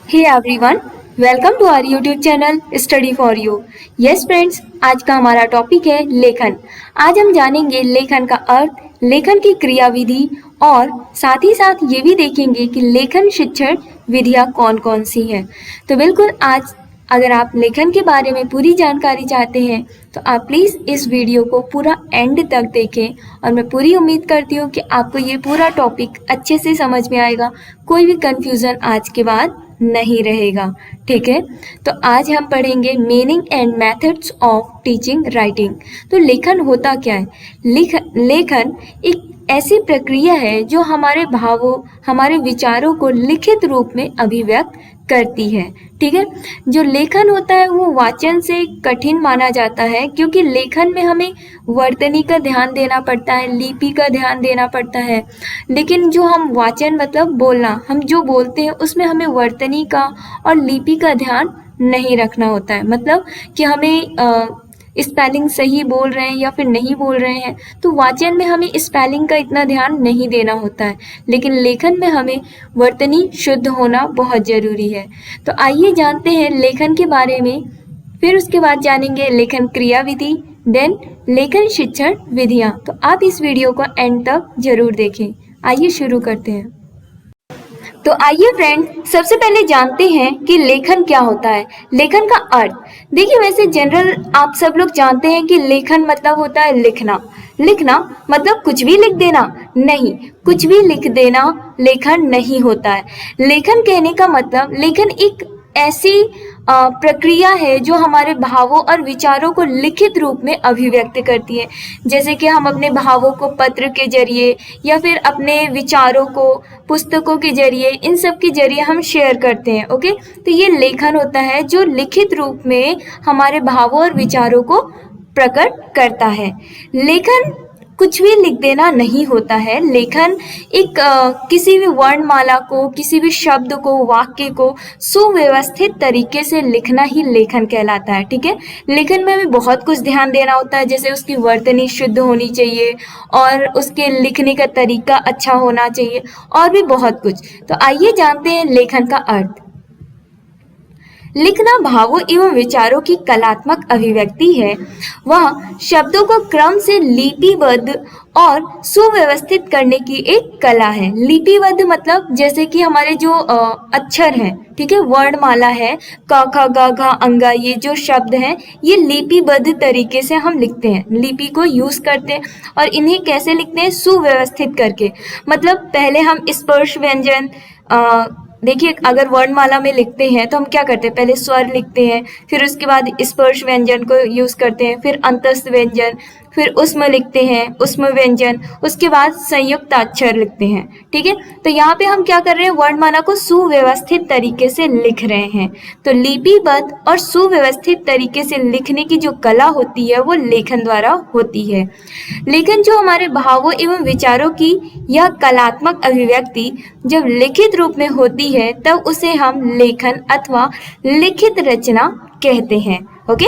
Hey everyone, welcome to our YouTube channel study for you. Yes friends, आज का हमारा topic है लेखन। आज हम जानेंगे लेखन का अर्थ, लेखन की क्रियाविधि और साथ ही साथ ये भी देखेंगे कि लेखन शिक्षण विधियाँ कौन कौन सी हैं। तो बिल्कुल आज अगर आप लेखन के बारे में पूरी जानकारी चाहते हैं तो आप प्लीज़ इस वीडियो को पूरा एंड तक देखें और मैं पूरी उम्मीद करती हूँ कि आपको ये पूरा टॉपिक अच्छे से समझ में आएगा, कोई भी कंफ्यूजन आज के बाद नहीं रहेगा। ठीक है, तो आज हम पढ़ेंगे meaning and methods of teaching writing. तो लेखन होता क्या है? लेखन एक ऐसी प्रक्रिया है जो हमारे भावों, हमारे विचारों को लिखित रूप में अभिव्यक्त करती है। ठीक है, जो लेखन होता है वो वाचन से कठिन माना जाता है क्योंकि लेखन में हमें वर्तनी का ध्यान देना पड़ता है, लिपि का ध्यान देना पड़ता है। लेकिन जो हम वाचन मतलब बोलना, हम जो बोलते हैं उसमें हमें वर्तनी का और लिपि का ध्यान नहीं रखना होता है। मतलब कि हमें स्पेलिंग सही बोल रहे हैं या फिर नहीं बोल रहे हैं, तो वाचन में हमें स्पेलिंग का इतना ध्यान नहीं देना होता है, लेकिन लेखन में हमें वर्तनी शुद्ध होना बहुत ज़रूरी है। तो आइए जानते हैं लेखन के बारे में, फिर उसके बाद जानेंगे लेखन क्रियाविधि, देन लेखन शिक्षण विधियाँ। तो आप इस वीडियो को एंड तक जरूर देखें। आइए शुरू करते हैं। तो आइए फ्रेंड, सबसे पहले जानते हैं कि लेखन क्या होता है। लेखन का अर्थ देखिए, वैसे जनरल आप सब लोग जानते हैं कि लेखन मतलब होता है लिखना। लिखना मतलब कुछ भी लिख देना नहीं, कुछ भी लिख देना लेखन नहीं होता है। लेखन कहने का मतलब, लेखन एक ऐसी प्रक्रिया है जो हमारे भावों और विचारों को लिखित रूप में अभिव्यक्त करती है। जैसे कि हम अपने भावों को पत्र के जरिए या फिर अपने विचारों को पुस्तकों के जरिए, इन सब के जरिए हम शेयर करते हैं। ओके, तो ये लेखन होता है जो लिखित रूप में हमारे भावों और विचारों को प्रकट करता है। लेखन कुछ भी लिख देना नहीं होता है। लेखन एक किसी भी वर्णमाला को, किसी भी शब्द को, वाक्य को सुव्यवस्थित तरीके से लिखना ही लेखन कहलाता है। ठीक है, लेखन में हमें बहुत कुछ ध्यान देना होता है, जैसे उसकी वर्तनी शुद्ध होनी चाहिए और उसके लिखने का तरीका अच्छा होना चाहिए और भी बहुत कुछ। तो आइए जानते हैं लेखन का अर्थ। लिखना भावों एवं विचारों की कलात्मक अभिव्यक्ति है। वह शब्दों को क्रम से लिपिबद्ध और सुव्यवस्थित करने की एक कला है। लिपिबद्ध मतलब जैसे कि हमारे जो अक्षर हैं, ठीक है, वर्णमाला है, क ख ग घ अंगा, ये जो शब्द हैं ये लिपिबद्ध तरीके से हम लिखते हैं, लिपि को यूज करते हैं। और इन्हें कैसे लिखते हैं? सुव्यवस्थित करके। मतलब पहले हम स्पर्श व्यंजन, देखिए अगर वर्णमाला में लिखते हैं तो हम क्या करते हैं? पहले स्वर लिखते हैं, फिर उसके बाद स्पर्श व्यंजन को यूज करते हैं, फिर अंतस्थ व्यंजन, फिर उस्म लिखते हैं, उस्म व्यंजन, उसके बाद संयुक्त अक्षर लिखते हैं। ठीक है, तो यहाँ पे हम क्या कर रहे हैं? वर्णमाला को सुव्यवस्थित तरीके से लिख रहे हैं। तो लिपिबद्ध और सुव्यवस्थित तरीके से लिखने की जो कला होती है वो लेखन द्वारा होती है। लेखन जो हमारे भावों एवं विचारों की यह कलात्मक अभिव्यक्ति जब लिखित रूप में होती है तब उसे हम लेखन अथवा लिखित रचना कहते हैं। ओके,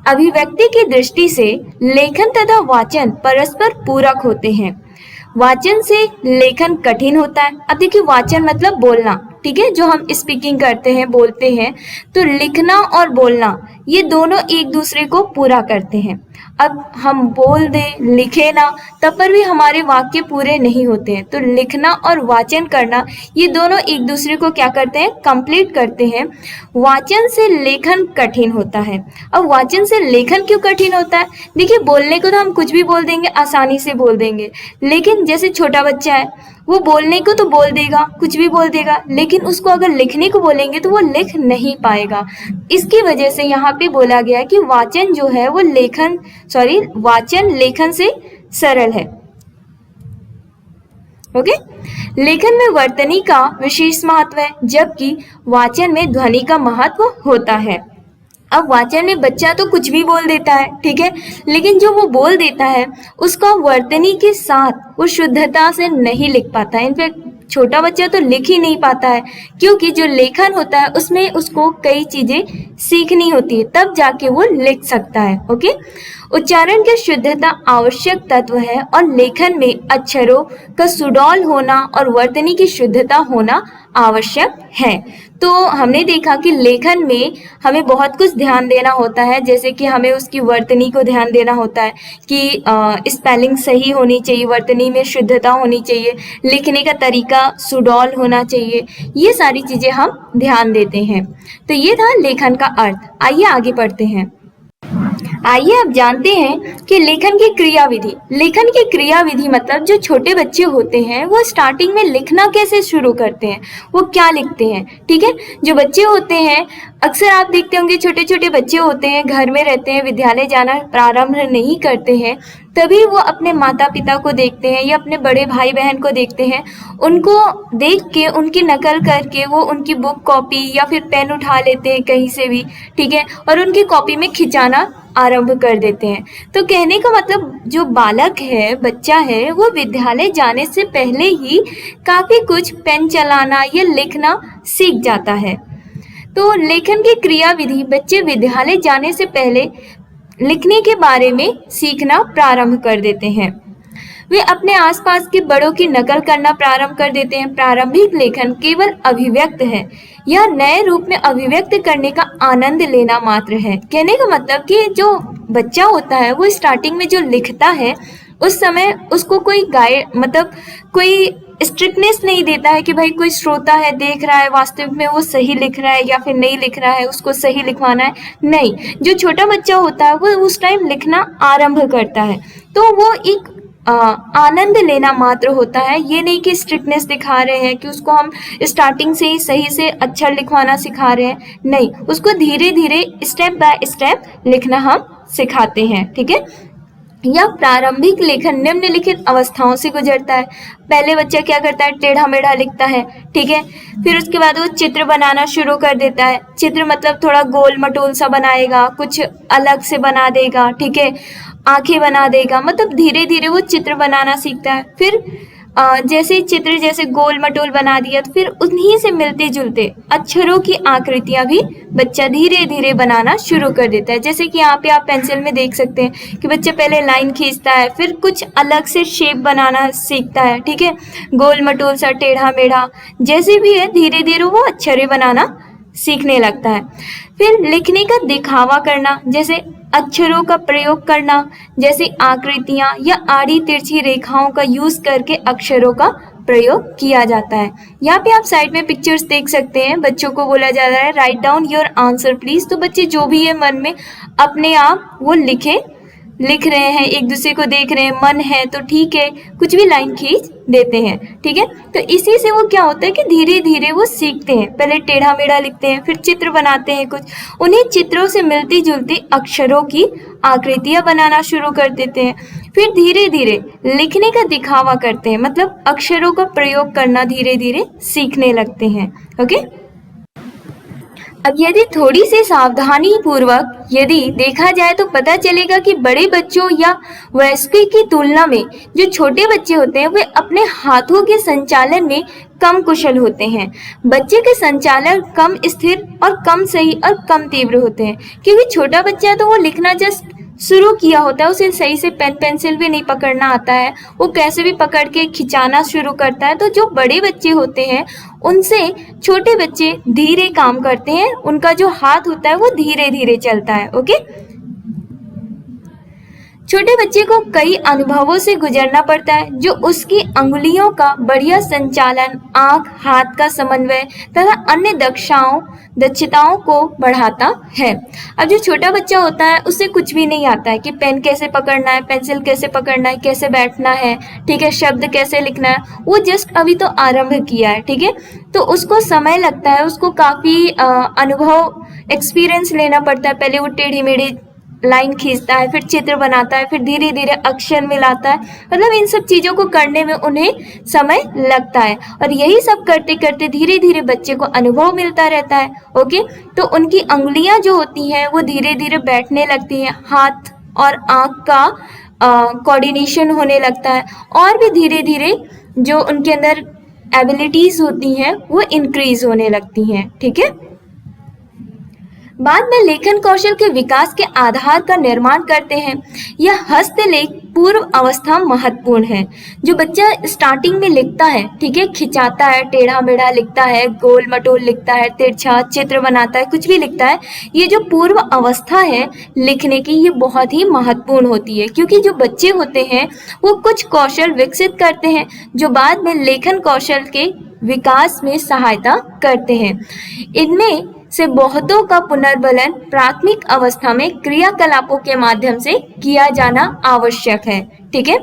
अभिव्यक्ति की दृष्टि से लेखन तथा वाचन परस्पर पूरक होते हैं। वाचन से लेखन कठिन होता है। अब देखिए, वाचन मतलब बोलना, ठीक है, जो हम स्पीकिंग करते हैं, बोलते हैं। तो लिखना और बोलना ये दोनों एक दूसरे को पूरा करते हैं। अब हम बोल दें, लिखे ना, तब पर भी हमारे वाक्य पूरे नहीं होते हैं। तो लिखना और वाचन करना ये दोनों एक दूसरे को क्या करते हैं? कंप्लीट करते हैं। वाचन से लेखन कठिन होता है। अब वाचन से लेखन क्यों कठिन होता है? देखिए, बोलने को तो हम कुछ भी बोल देंगे, आसानी से बोल देंगे, लेकिन जैसे छोटा बच्चा है वो बोलने को तो बोल देगा, कुछ भी बोल देगा, लेकिन उसको अगर लिखने को बोलेंगे तो वो लिख नहीं पाएगा। इसकी वजह से यहाँ पे बोला गया कि वाचन जो है वो वाचन लेखन से सरल है। ओके, लेखन में वर्तनी का विशेष महत्व है, जबकि वाचन में ध्वनि का महत्व होता है। अब वाचन में बच्चा तो कुछ भी बोल देता है, ठीक है, लेकिन जो वो बोल देता है उसका वर्तनी के साथ वो शुद्धता से नहीं लिख पाता है। इनफैक्ट छोटा बच्चा तो लिख ही नहीं पाता है, क्योंकि जो लेखन होता है उसमें उसको कई चीजें सीखनी होती है, तब जाके वो लिख सकता है। ओके, उच्चारण की शुद्धता आवश्यक तत्व है और लेखन में अक्षरों का सुडौल होना और वर्तनी की शुद्धता होना आवश्यक है। तो हमने देखा कि लेखन में हमें बहुत कुछ ध्यान देना होता है, जैसे कि हमें उसकी वर्तनी को ध्यान देना होता है कि स्पेलिंग सही होनी चाहिए, वर्तनी में शुद्धता होनी चाहिए, लिखने का तरीका सुडौल होना चाहिए, ये सारी चीजें हम ध्यान देते हैं। तो ये था लेखन का अर्थ। आइए आगे बढ़ते हैं। आइए अब जानते हैं कि लेखन की क्रियाविधि। लेखन की क्रियाविधि मतलब जो छोटे बच्चे होते हैं वो स्टार्टिंग में लिखना कैसे शुरू करते हैं, वो क्या लिखते हैं। ठीक है, जो बच्चे होते हैं अक्सर आप देखते होंगे छोटे छोटे बच्चे होते हैं, घर में रहते हैं, विद्यालय जाना प्रारंभ नहीं करते हैं, तभी वो अपने माता पिता को देखते हैं या अपने बड़े भाई बहन को देखते हैं, उनको देख के उनकी नकल करके वो उनकी बुक कॉपी या फिर पेन उठा लेते हैं कहीं से भी, ठीक है, और उनकी कॉपी में खिंचाना आरंभ कर देते हैं। तो कहने का मतलब जो बालक है, बच्चा है, वो विद्यालय जाने से पहले ही काफी कुछ पेन चलाना या लिखना सीख जाता है। तो लेखन की क्रियाविधि बच्चे विद्यालय जाने से पहले लिखने के बारे में सीखना प्रारंभ कर देते हैं। वे अपने आसपास के बड़ों की नकल करना प्रारंभ कर देते हैं। प्रारंभिक लेखन केवल अभिव्यक्त है, यह नए रूप में अभिव्यक्त करने का आनंद लेना मात्र है। कहने का मतलब कि जो बच्चा होता है वो स्टार्टिंग में जो लिखता है उस समय उसको कोई कोई स्ट्रिक्टनेस नहीं देता है कि भाई कोई श्रोता है, देख रहा है वास्तविक में वो सही लिख रहा है या फिर नहीं लिख रहा है, उसको सही लिखवाना है। नहीं, जो छोटा बच्चा होता है वो उस टाइम लिखना आरंभ करता है, तो वो एक आनंद लेना मात्र होता है। ये नहीं कि स्ट्रिक्टनेस दिखा रहे हैं कि उसको हम स्टार्टिंग से ही सही से अक्षर लिखवाना सिखा रहे हैं, नहीं, उसको धीरे धीरे स्टेप बाय स्टेप लिखना हम सिखाते हैं। ठीक है, यह प्रारंभिक लेखन निम्नलिखित अवस्थाओं से गुजरता है। पहले बच्चा क्या करता है, टेढ़ा मेढ़ा लिखता है, ठीक है, फिर उसके बाद वो चित्र बनाना शुरू कर देता है। चित्र मतलब थोड़ा गोल मटोल सा बनाएगा, कुछ अलग से बना देगा, ठीक है, आंखें बना देगा, मतलब धीरे धीरे वो चित्र बनाना सीखता है। फिर जैसे चित्र जैसे गोल मटोल बना दिया तो फिर उन्हीं से मिलते जुलते अक्षरों की आकृतियां भी बच्चा धीरे धीरे बनाना शुरू कर देता है। जैसे कि यहाँ पे आप पेंसिल में देख सकते हैं कि बच्चा पहले लाइन खींचता है, फिर कुछ अलग से शेप बनाना सीखता है, ठीक है, गोल मटोल सा, टेढ़ा मेढ़ा, जैसे भी है धीरे धीरे वो अक्षरें बनाना सीखने लगता है। फिर लिखने का दिखावा करना, जैसे अक्षरों का प्रयोग करना, जैसे आकृतियां या आड़ी तिरछी रेखाओं का यूज करके अक्षरों का प्रयोग किया जाता है। यहाँ पे आप साइड में पिक्चर्स देख सकते हैं, बच्चों को बोला जा रहा है write down your answer please. तो बच्चे जो भी है मन में अपने आप वो लिख रहे हैं, एक दूसरे को देख रहे हैं, मन है तो ठीक है, कुछ भी लाइन खींच देते हैं, ठीक है। तो इसी से वो क्या होता है कि धीरे धीरे वो सीखते हैं। पहले टेढ़ा मेढ़ा लिखते हैं, फिर चित्र बनाते हैं कुछ, उन्हीं चित्रों से मिलती जुलती अक्षरों की आकृतियां बनाना शुरू कर देते हैं। फिर धीरे धीरे लिखने का दिखावा करते हैं, मतलब अक्षरों का प्रयोग करना धीरे धीरे सीखने लगते हैं। ओके, अब यदि थोड़ी सी सावधानी पूर्वक यदि देखा जाए तो पता चलेगा कि बड़े बच्चों या वयस्कों की तुलना में जो छोटे बच्चे होते हैं वे अपने हाथों के संचालन में कम कुशल होते हैं। बच्चे के संचालन कम स्थिर और कम सही और कम तीव्र होते हैं, क्योंकि छोटा बच्चा है तो वो लिखना जस्ट शुरू किया होता है, उसे सही से पेन पेंसिल भी नहीं पकड़ना आता है, वो कैसे भी पकड़ के खिंचाना शुरू करता है। तो जो बड़े बच्चे होते हैं उनसे छोटे बच्चे धीरे काम करते हैं, उनका जो हाथ होता है वो धीरे धीरे चलता है। ओके, छोटे बच्चे को कई अनुभवों से गुजरना पड़ता है जो उसकी अंगुलियों का बढ़िया संचालन, आंख हाथ का समन्वय तथा अन्य दक्षताओं को बढ़ाता है। अब जो छोटा बच्चा होता है उससे कुछ भी नहीं आता है कि पेन कैसे पकड़ना है, पेंसिल कैसे पकड़ना है, कैसे बैठना है, ठीक है, शब्द कैसे लिखना है, वो जस्ट अभी तो आरंभ किया है, ठीक है। तो उसको समय लगता है, उसको काफी अनुभव एक्सपीरियंस लेना पड़ता है। पहले वो टेढ़ी मेढ़ी लाइन खींचता है, फिर चित्र बनाता है, फिर धीरे धीरे अक्षर मिलाता है, मतलब इन सब चीजों को करने में उन्हें समय लगता है। और यही सब करते करते धीरे धीरे बच्चे को अनुभव मिलता रहता है। ओके, तो उनकी अंगुलियां जो होती हैं वो धीरे धीरे बैठने लगती हैं, हाथ और आंख का कोऑर्डिनेशन होने लगता है, और भी धीरे धीरे जो उनके अंदर एबिलिटीज होती हैं वो इंक्रीज होने लगती हैं। ठीक है, बाद में लेखन कौशल के विकास के आधार का निर्माण करते हैं। यह हस्तलेख पूर्व अवस्था महत्वपूर्ण है। जो बच्चा स्टार्टिंग में लिखता है, ठीक है, खिंचाता है, टेढ़ा मेढ़ा लिखता है, गोल मटोल लिखता है, तिरछा चित्र बनाता है, कुछ भी लिखता है, ये जो पूर्व अवस्था है लिखने की, ये बहुत ही महत्वपूर्ण होती है, क्योंकि जो बच्चे होते हैं वो कुछ कौशल विकसित करते हैं जो बाद में लेखन कौशल के विकास में सहायता करते हैं। इनमें से बहुतों का पुनर्बलन प्राथमिक अवस्था में क्रियाकलापों के माध्यम से किया जाना आवश्यक है। ठीक है,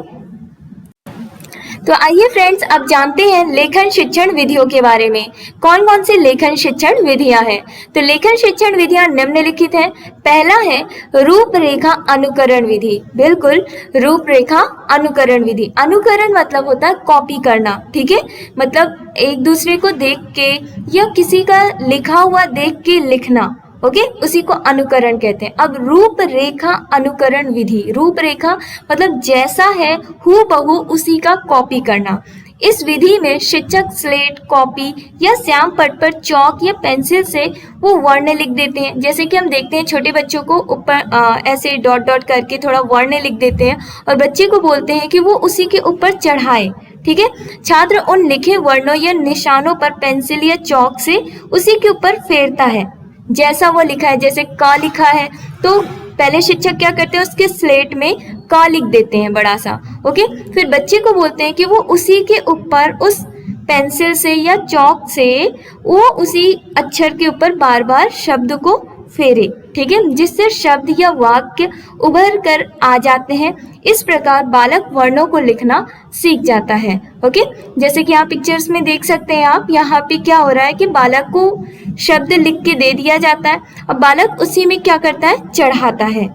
तो आइए फ्रेंड्स, अब जानते हैं लेखन शिक्षण विधियों के बारे में। कौन कौन सी लेखन शिक्षण विधियां हैं? तो लेखन शिक्षण विधियां निम्नलिखित हैं। पहला है रूपरेखा अनुकरण विधि। बिल्कुल, रूपरेखा अनुकरण विधि। अनुकरण मतलब होता है कॉपी करना, ठीक है, मतलब एक दूसरे को देख के या किसी का लिखा हुआ देख के लिखना, ओके, उसी को अनुकरण कहते हैं। अब रूपरेखा अनुकरण विधि, रूपरेखा मतलब जैसा है हूबहू उसी का कॉपी करना। इस विधि में शिक्षक स्लेट, कॉपी या श्याम पट पर चौक या पेंसिल से वो वर्ण लिख देते हैं। जैसे कि हम देखते हैं छोटे बच्चों को ऊपर ऐसे डॉट डॉट करके थोड़ा वर्ण लिख देते हैं और बच्चे को बोलते हैं कि वो उसी के ऊपर चढ़ाए। ठीक है, छात्र उन लिखे वर्णों या निशानों पर पेंसिल या चौक से उसी के ऊपर फेरता है जैसा वो लिखा है। जैसे क लिखा है तो पहले शिक्षक क्या करते हैं, उसके स्लेट में क लिख देते हैं बड़ा सा, ओके, फिर बच्चे को बोलते हैं कि वो उसी के ऊपर उस पेंसिल से या चौक से वो उसी अक्षर के ऊपर बार बार शब्द को फेरे, ठीक है, जिससे शब्द या वाक्य उभर कर आ जाते हैं। इस प्रकार बालक वर्णों को लिखना सीख जाता है। ओके, जैसे कि आप पिक्चर्स में देख सकते हैं, आप यहाँ पे क्या हो रहा है कि बालक को शब्द लिख के दे दिया जाता है और बालक उसी में क्या करता है, चढ़ाता है।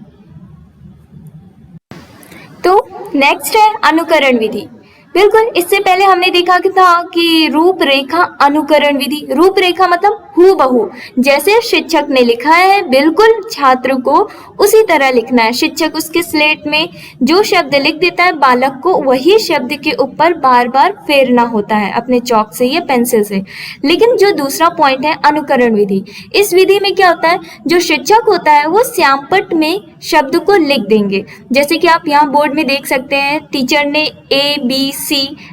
तो नेक्स्ट है अनुकरण विधि। बिल्कुल, इससे पहले हमने देखा कि था कि रूपरेखा अनुकरण विधि। रूपरेखा मतलब हूबहू जैसे शिक्षक ने लिखा है बिल्कुल छात्र को उसी तरह लिखना है। शिक्षक उसके स्लेट में जो शब्द लिख देता है बालक को वही शब्द के ऊपर बार बार फेरना होता है अपने चौक से या पेंसिल से। लेकिन जो दूसरा पॉइंट है अनुकरण विधि, इस विधि में क्या होता है, जो शिक्षक होता है वो श्यामपट्ट में शब्द को लिख देंगे। जैसे कि आप यहाँ बोर्ड में देख सकते हैं टीचर ने ABC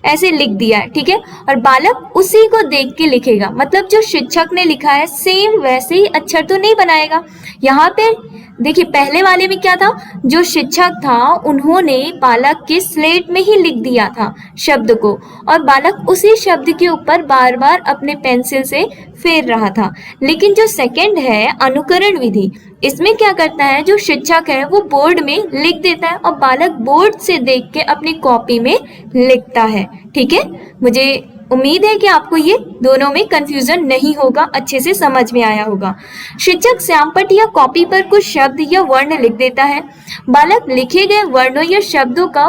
ऐसे लिख दिया है, ठीक है, और बालक उसी को देख के लिखेगा। मतलब जो शिक्षक ने लिखा है सेम वैसे ही अक्षर तो नहीं बनाएगा। यहाँ पे देखिए पहले वाले में क्या था, जो शिक्षक था उन्होंने बालक के स्लेट में ही लिख दिया था शब्द को और बालक उसी शब्द के ऊपर बार बार अपने पेंसिल से फेर रहा था। लेकिन जो सेकंड है अनुकरण विधि, इसमें क्या करता है, जो शिक्षक है वो बोर्ड में लिख देता है और बालक बोर्ड से देख के अपनी कॉपी में लिखता है। ठीक है, मुझे उम्मीद है कि आपको ये दोनों में कंफ्यूजन नहीं होगा, अच्छे से समझ में आया होगा। शिक्षक श्यामपट्ट या कॉपी पर कुछ शब्द या वर्ण लिख देता है, बालक लिखे गए वर्णों या शब्दों का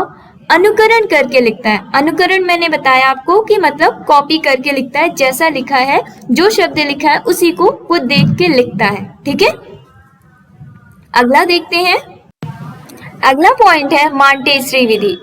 अनुकरण करके लिखता है। अनुकरण मैंने बताया आपको कि मतलब कॉपी करके लिखता है, जैसा लिखा है जो शब्द लिखा है उसी को वो देख के लिखता है। ठीक है, अगला देखते हैं। अगला पॉइंट है मॉन्टेसरी विधि।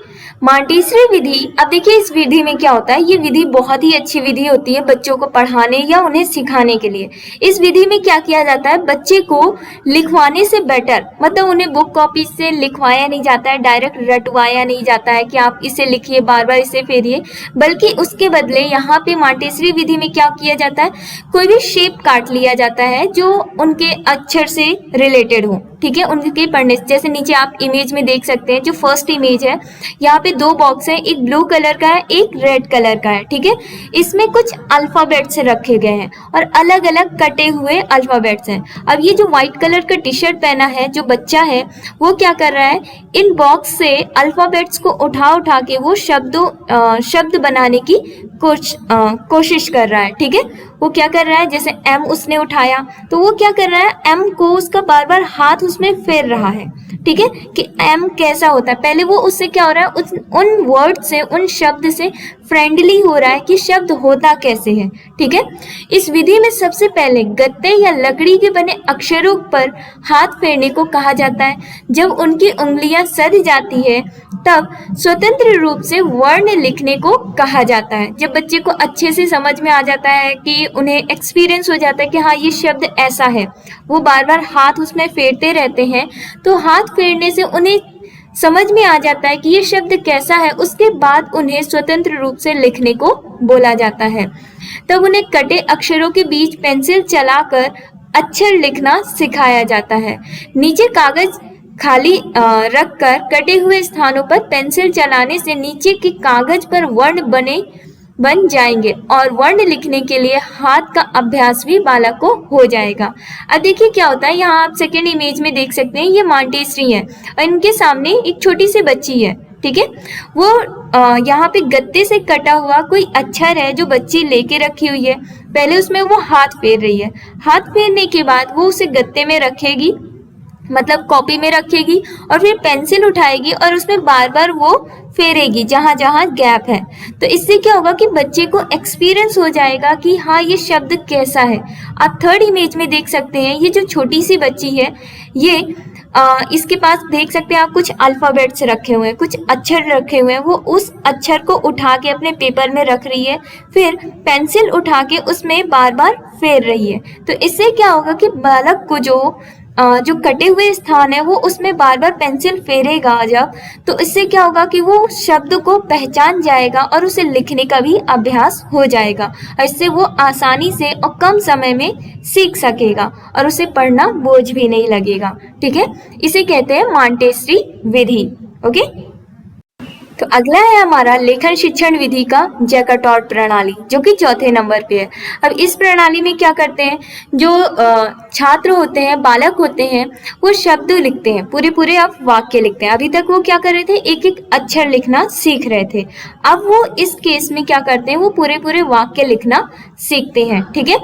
मॉन्टेसरी विधि, अब देखिए इस विधि में क्या होता है, ये विधि बहुत ही अच्छी विधि होती है बच्चों को पढ़ाने या उन्हें सिखाने के लिए। इस विधि में क्या किया जाता है, बच्चे को लिखवाने से बेटर, मतलब उन्हें बुक कॉपी से लिखवाया नहीं जाता है, डायरेक्ट रटवाया नहीं जाता है कि आप इसे लिखिए बार बार इसे फेरिए, बल्कि उसके बदले यहाँ पे मॉन्टेसरी विधि में क्या किया जाता है, कोई भी शेप काट लिया जाता है जो उनके अक्षर से रिलेटेड हो। ठीक है, उनके पढ़ने से, जैसे नीचे आप इमेज में देख सकते हैं, जो फर्स्ट इमेज है यहाँ पे दो बॉक्स है, एक ब्लू कलर का है एक रेड कलर का है। ठीक है, इसमें कुछ अल्फाबेट्स रखे गए हैं और अलग अलग कटे हुए अल्फाबेट्स हैं। अब ये जो व्हाइट कलर का टी शर्ट पहना है जो बच्चा है वो क्या कर रहा है, इन बॉक्स से अल्फाबेट्स को उठा उठा के वो शब्द बनाने की कोशिश कर रहा है। ठीक है, वो क्या कर रहा है, जैसे M उसने उठाया तो वो क्या कर रहा है, M को उसका बार बार हाथ उसमें फेर रहा है। ठीक है, कि M कैसा होता है, पहले वो उससे क्या हो रहा है, उन वर्ड से, उन शब्द से फ्रेंडली हो रहा है कि शब्द होता कैसे है। ठीक है, इस विधि में सबसे पहले गत्ते या लकड़ी के बने अक्षरों पर हाथ फेरने को कहा जाता है। जब उनकी उंगलियां सध जाती है तब स्वतंत्र रूप से वर्ण लिखने को कहा जाता है। जब बच्चे को अच्छे से समझ में आ जाता है कि उन्हें एक्सपीरियंस हो जाता है कि हाँ ये शब्द ऐसा है, वो बार बार हाथ उसमें फेरते रहते हैं, तो हाथ फेरने से उन्हें समझ में आ जाता है कि ये शब्द कैसा है। उसके बाद उन्हें स्वतंत्र रूप से लिखने को बोला जाता है। तब उन्हें कटे अक्षरों के बीच पेंसिल चलाकर अक्षर लिखना सिखाया जाता है। नीचे कागज खाली रखकर कटे हुए स्थानों पर पेंसिल चलाने से नीचे के कागज पर वर्ण बन जाएंगे और वर्ण लिखने के लिए हाथ का अभ्यास भी बालक को हो जाएगा। अब देखिए क्या होता है, यहाँ आप सेकेंड इमेज में देख सकते हैं, ये मॉन्टेसरी है और इनके सामने एक छोटी सी बच्ची है। ठीक है, वो यहाँ पे गत्ते से कटा हुआ कोई अक्षर है जो बच्ची लेके रखी हुई है। पहले उसमें वो हाथ फेर रही है, हाथ फेरने के बाद वो उसे गत्ते में रखेगी, मतलब कॉपी में रखेगी, और फिर पेंसिल उठाएगी और उसमें बार बार वो फेरेगी जहां जहां गैप है। तो इससे क्या होगा कि बच्चे को एक्सपीरियंस हो जाएगा कि हाँ ये शब्द कैसा है। आप थर्ड इमेज में देख सकते हैं, ये जो छोटी सी बच्ची है, ये इसके पास देख सकते हैं आप कुछ अल्फाबेट्स रखे हुए हैं, कुछ अक्षर रखे हुए हैं। वो उस अक्षर को उठा के अपने पेपर में रख रही है, फिर पेंसिल उठा के उसमें बार बार फेर रही है। तो इससे क्या होगा कि बालक को जो कटे हुए स्थान है वो उसमें बार बार पेंसिल फेरेगा जब, तो इससे क्या होगा कि वो शब्द को पहचान जाएगा और उसे लिखने का भी अभ्यास हो जाएगा, और इससे वो आसानी से और कम समय में सीख सकेगा और उसे पढ़ना बोझ भी नहीं लगेगा। ठीक है, इसे कहते हैं मॉन्टेसरी विधि। ओके, तो अगला है हमारा लेखन शिक्षण विधि का जैकार्ड प्रणाली, जो कि चौथे नंबर पे है। अब इस प्रणाली में क्या करते हैं, जो छात्र होते हैं, बालक होते हैं, वो शब्द लिखते हैं, पूरे पूरे अब वाक्य लिखते हैं। अभी तक वो क्या कर रहे थे, एक एक अक्षर लिखना सीख रहे थे। अब वो इस केस में क्या करते हैं, वो पूरे पूरे वाक्य लिखना सीखते हैं। ठीक है,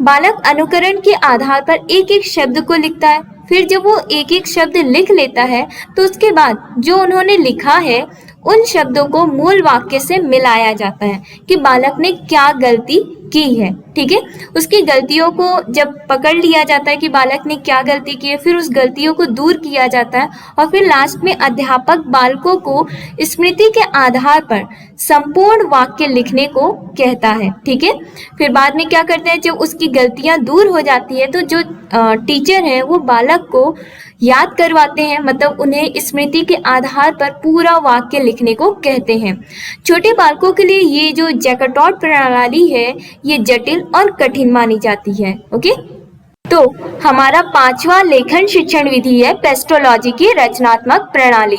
बालक अनुकरण के आधार पर एक एक शब्द को लिखता है। फिर जब वो एक एक शब्द लिख लेता है तो उसके बाद जो उन्होंने लिखा है उन शब्दों को मूल वाक्य से मिलाया जाता है कि बालक ने क्या गलती की है। ठीक है, उसकी गलतियों को जब पकड़ लिया जाता है कि बालक ने क्या गलती की है, फिर उस गलतियों को दूर किया जाता है और फिर लास्ट में अध्यापक बालकों को स्मृति के आधार पर संपूर्ण वाक्य लिखने को कहता है। ठीक है, फिर बाद में क्या करते हैं, जब उसकी गलतियां दूर हो जाती है तो जो टीचर है वो बालक को याद करवाते हैं, मतलब उन्हें स्मृति के आधार पर पूरा वाक्य लिखने को कहते हैं। छोटे बालकों के लिए ये जो जैकार्ड प्रणाली है ये जटिल और कठिन मानी जाती है। ओके, तो हमारा पांचवा लेखन शिक्षण विधि है पेस्टोलॉजी की रचनात्मक प्रणाली।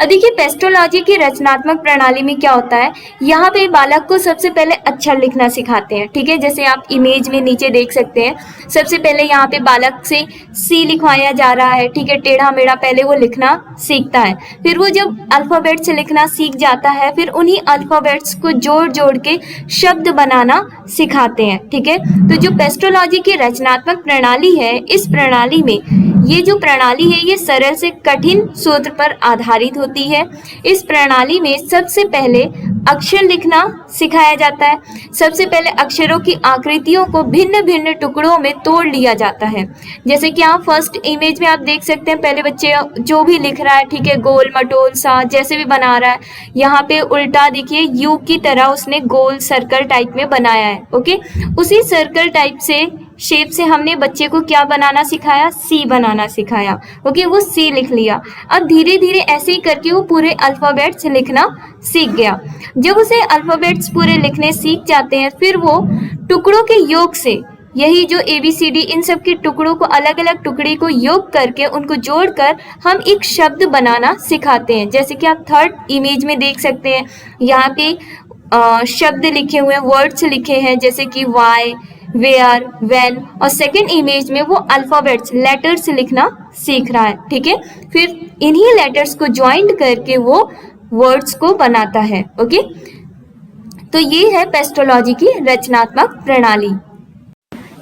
अब देखिए पेस्टोलॉजी की रचनात्मक प्रणाली में क्या होता है, यहाँ पे बालक को सबसे पहले अक्षर लिखना सिखाते हैं। ठीक है, जैसे आप इमेज में नीचे देख सकते हैं, सबसे पहले यहाँ पे बालक से सी लिखवाया जा रहा है। ठीक है, टेढ़ा मेढ़ा पहले वो लिखना सीखता है, फिर वो जब अल्फाबेट से लिखना सीख जाता है फिर उन्हीं अल्फाबेट्स को जोड़ जोड़ के शब्द बनाना सिखाते हैं। ठीक है, तो जो पेस्टोलॉजी की रचनात्मक प्रणाली है, इस प्रणाली में ये जो प्रणाली है ये सरल से कठिन सूत्र पर आधारित होती है। इस प्रणाली में सबसे पहले अक्षर लिखना सिखाया जाता है। सबसे पहले अक्षरों की आकृतियों को भिन्न भिन्न टुकड़ों में तोड़ लिया जाता है। जैसे कि आप फर्स्ट इमेज में आप देख सकते हैं, पहले बच्चे जो भी लिख रहा है, ठीक है, गोल मटोल सा जैसे भी बना रहा है, यहाँ पे उल्टा देखिए यू की तरह उसने गोल सर्कल टाइप में बनाया है। ओके, उसी सर्कल टाइप से शेप से हमने बच्चे को क्या बनाना सिखाया, सी बनाना सिखाया। ओके, वो सी लिख लिया। अब धीरे धीरे ऐसे ही करके वो पूरे अल्फाबेट्स लिखना सीख गया। जब उसे अल्फाबेट्स पूरे लिखने सीख जाते हैं फिर वो टुकड़ों के योग से, यही जो ABCD इन सब के टुकड़ों को अलग अलग टुकड़े को योग करके उनको जोड़कर हम एक शब्द बनाना सिखाते हैं। जैसे कि आप थर्ड इमेज में देख सकते हैं, यहाँ पे शब्द लिखे हुए हैं, वर्ड्स लिखे हैं, जैसे कि वाई, वेयर, वेन, और सेकंड इमेज में वो अल्फाबेट्स लेटर्स लिखना सीख रहा है। ठीक है, फिर इन्हीं लेटर्स को ज्वाइंट करके वो वर्ड्स को बनाता है। ओके, तो ये है पेस्टोलॉजी की रचनात्मक प्रणाली।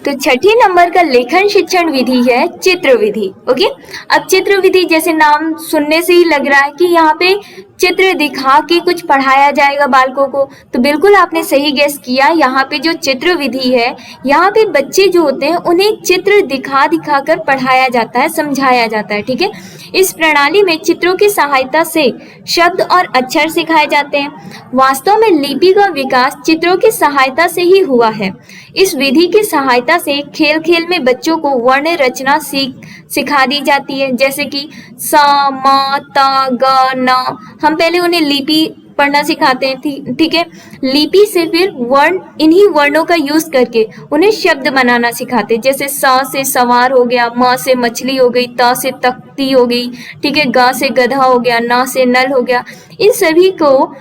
तो छठी नंबर का लेखन शिक्षण विधि है चित्र विधि। ओके, अब चित्र विधि जैसे नाम सुनने से ही लग रहा है कि यहाँ पे चित्र दिखा के कुछ पढ़ाया जाएगा बालकों को। तो बिल्कुल आपने सही गेस किया, यहाँ पे जो चित्र विधि है, यहाँ पे बच्चे जो होते हैं उन्हें चित्र दिखा दिखा कर पढ़ाया जाता है, समझाया जाता है। ठीक है, इस प्रणाली में चित्रों की सहायता से शब्द और अक्षर सिखाए जाते हैं। वास्तव में लिपि का विकास चित्रों की सहायता से ही हुआ है। इस विधि की सहायता से खेल खेल में बच्चों को वर्ण रचना सिखा दी जाती है, जैसे कि सा, म, त, ग, न। हम पहले उन्हें लिपि पढ़ना सिखाते हैं। ठीक है, लिपि से फिर वर्ण, इन्हीं वर्णों का यूज करके उन्हें शब्द बनाना सिखाते हैं, जैसे स से सवार हो गया, म से मछली हो गई, त से तख्ती हो गई, ठीक है, ग से गधा हो गया, न से नल हो गया। इन सभी को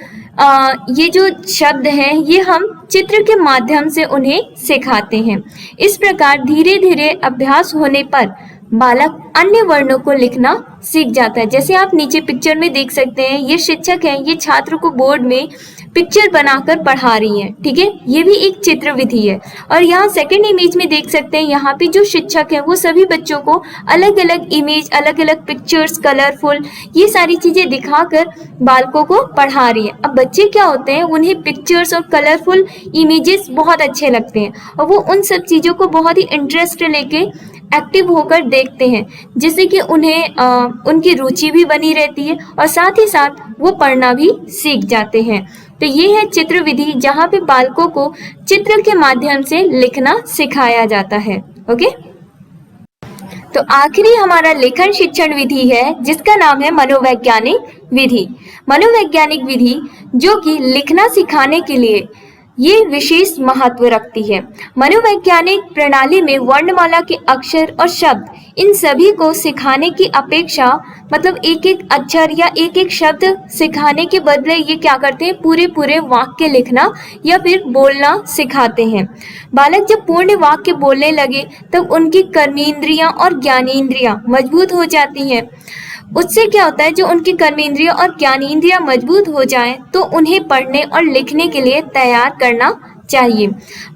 ये जो शब्द हैं ये हम चित्र के माध्यम से उन्हें सिखाते हैं। इस प्रकार धीरे धीरे अभ्यास होने पर बालक अन्य वर्णों को लिखना सीख जाता है। जैसे आप नीचे पिक्चर में देख सकते हैं, ये शिक्षक हैं, ये छात्र को बोर्ड में पिक्चर बनाकर पढ़ा रही हैं। ठीक है, ये भी एक चित्र विधि है। और यहाँ सेकंड इमेज में देख सकते हैं, यहाँ पे जो शिक्षक है वो सभी बच्चों को अलग अलग इमेज, अलग अलग पिक्चर्स, कलरफुल, ये सारी चीजें दिखाकर बालकों को पढ़ा रही है। अब बच्चे क्या होते हैं, उन्हें पिक्चर्स और कलरफुल इमेजेस बहुत अच्छे लगते हैं और वो उन सब चीजों को बहुत ही इंटरेस्ट लेके एक्टिव होकर देखते हैं, जिससे कि उन्हें उनकी रुचि भी बनी रहती है और साथ ही साथ वो पढ़ना भी सीख जाते हैं। तो ये है चित्र विधि, जहाँ पे बालकों को चित्र के माध्यम से लिखना सिखाया जाता है। ओके, तो आखिरी हमारा लेखन शिक्षण विधि है, जिसका नाम है मनोवैज्ञानिक विधि। मनोवैज्ञानिक विधि जो कि लिखना सिखाने के लिए ये विशेष महत्व रखती है। मनोवैज्ञानिक प्रणाली में वर्णमाला के अक्षर और शब्द, इन सभी को सिखाने की अपेक्षा, मतलब एक एक अक्षर या एक एक शब्द सिखाने के बदले ये क्या करते हैं, पूरे पूरे वाक्य लिखना या फिर बोलना सिखाते हैं। बालक जब पूर्ण वाक्य बोलने लगे तब उनकी कर्मेंद्रियां और ज्ञानेंद्रियां मजबूत हो जाती हैं। उससे क्या होता है, जो उनकी कर्मेंद्रियां और ज्ञानेंद्रियां मजबूत हो जाएं तो उन्हें पढ़ने और लिखने के लिए तैयार करना चाहिए।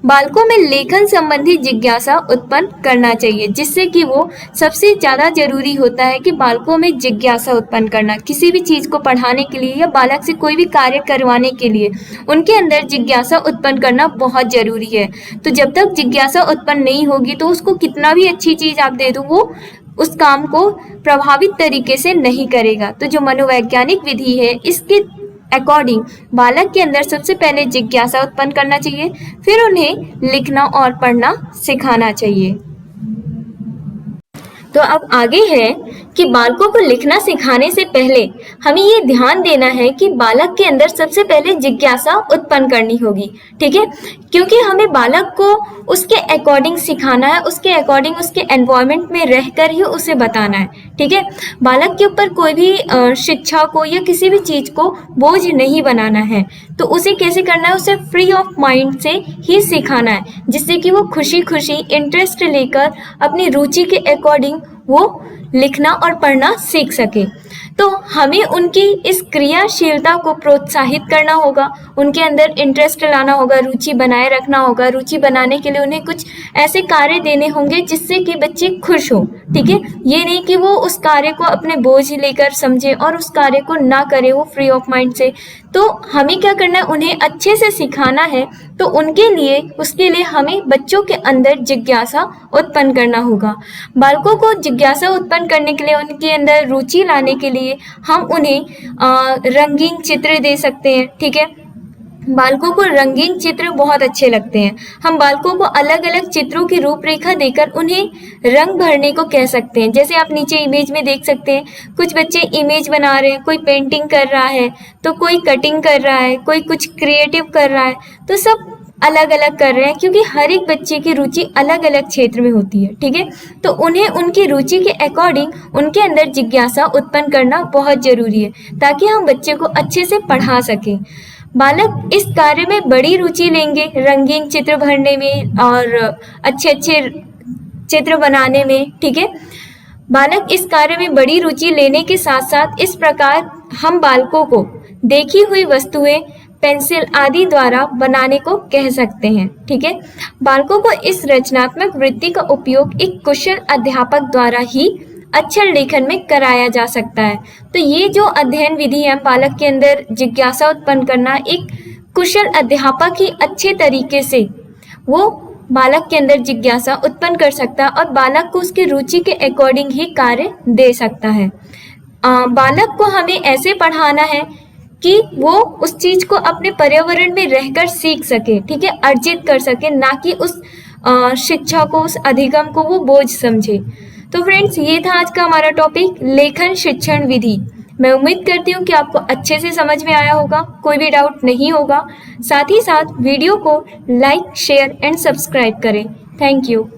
बालकों में लेखन संबंधी जिज्ञासा उत्पन्न करना चाहिए, जिससे कि वो, सबसे ज्यादा जरूरी होता है कि बालकों में जिज्ञासा उत्पन्न करना। किसी भी चीज को पढ़ाने के लिए या बालक से कोई भी कार्य करवाने के लिए उनके अंदर जिज्ञासा उत्पन्न करना बहुत जरूरी है। तो जब तक जिज्ञासा उत्पन्न नहीं होगी तो उसको कितना भी अच्छी चीज आप दे दो, वो उस काम को प्रभावित तरीके से नहीं करेगा। तो जो मनोवैज्ञानिक विधि है, इसके अकॉर्डिंग बालक के अंदर सबसे पहले जिज्ञासा उत्पन्न करना चाहिए, फिर उन्हें लिखना और पढ़ना सिखाना चाहिए। तो अब आगे है कि बालकों को लिखना सिखाने से पहले हमें ये ध्यान देना है कि बालक के अंदर सबसे पहले जिज्ञासा उत्पन्न करनी होगी। ठीक है, क्योंकि हमें बालक को उसके अकॉर्डिंग सिखाना है, उसके अकॉर्डिंग उसके एनवायरनमेंट में रहकर ही उसे बताना है। ठीक है, बालक के ऊपर कोई भी शिक्षा को या किसी भी चीज को बोझ नहीं बनाना है। तो उसे कैसे करना है, उसे फ्री ऑफ माइंड से ही सिखाना है, जिससे कि वो खुशी खुशी इंटरेस्ट लेकर अपनी रुचि के अकॉर्डिंग वो लिखना और पढ़ना सीख सके। तो हमें उनकी इस क्रियाशीलता को प्रोत्साहित करना होगा, उनके अंदर इंटरेस्ट लाना होगा, रुचि बनाए रखना होगा। रुचि बनाने के लिए उन्हें कुछ ऐसे कार्य देने होंगे जिससे कि बच्चे खुश हो। ठीक है, ये नहीं कि वो उस कार्य को अपने बोझ लेकर समझे और उस कार्य को ना करे वो फ्री ऑफ माइंड से। तो हमें क्या करना है, उन्हें अच्छे से सिखाना है। तो उनके लिए, उसके लिए हमें बच्चों के अंदर जिज्ञासा उत्पन्न करना होगा। बालकों को जिज्ञासा उत्पन्न करने के लिए, उनके अंदर रुचि लाने के लिए हम उन्हें रंगीन चित्र दे सकते हैं। ठीक है, बालकों को रंगीन चित्र बहुत अच्छे लगते हैं। हम बालकों को अलग अलग चित्रों की रूपरेखा देकर उन्हें रंग भरने को कह सकते हैं। जैसे आप नीचे इमेज में देख सकते हैं, कुछ बच्चे इमेज बना रहे हैं, कोई पेंटिंग कर रहा है, तो कोई कटिंग कर रहा है, कोई कुछ क्रिएटिव कर रहा है। तो सब अलग अलग कर रहे हैं, क्योंकि हर एक बच्चे की रुचि अलग अलग क्षेत्र में होती है। ठीक है, तो उन्हें उनकी रुचि के अकॉर्डिंग उनके अंदर जिज्ञासा उत्पन्न करना बहुत जरूरी है, ताकि हम बच्चे को अच्छे से पढ़ा सकें। बालक इस कार्य में बड़ी रुचि लेंगे, रंगीन चित्र भरने में और अच्छे अच्छे चित्र बनाने में। ठीक है, बालक इस कार्य में बड़ी रुचि लेने के साथ साथ इस प्रकार हम बालकों को देखी हुई वस्तुएं पेंसिल आदि द्वारा बनाने को कह सकते हैं। ठीक है, बालकों को इस रचनात्मक वृत्ति का उपयोग एक कुशल अध्यापक द्वारा ही अक्षर लेखन में कराया जा सकता है। तो ये जो अध्ययन विधि है, बालक के अंदर जिज्ञासा उत्पन्न करना, एक कुशल अध्यापक ही अच्छे तरीके से वो बालक के अंदर जिज्ञासा उत्पन्न कर सकता है और बालक को उसकी रुचि के अकॉर्डिंग ही कार्य दे सकता है। बालक को हमें ऐसे पढ़ाना है कि वो उस चीज को अपने पर्यावरण में रहकर सीख सके, ठीक है, अर्जित कर सके, ना कि उस शिक्षा को, उस अधिगम को वो बोझ समझे। तो फ्रेंड्स, ये था आज का हमारा टॉपिक, लेखन शिक्षण विधि। मैं उम्मीद करती हूँ कि आपको अच्छे से समझ में आया होगा, कोई भी डाउट नहीं होगा। साथ ही साथ वीडियो को लाइक, शेयर एंड सब्सक्राइब करें। Thank you.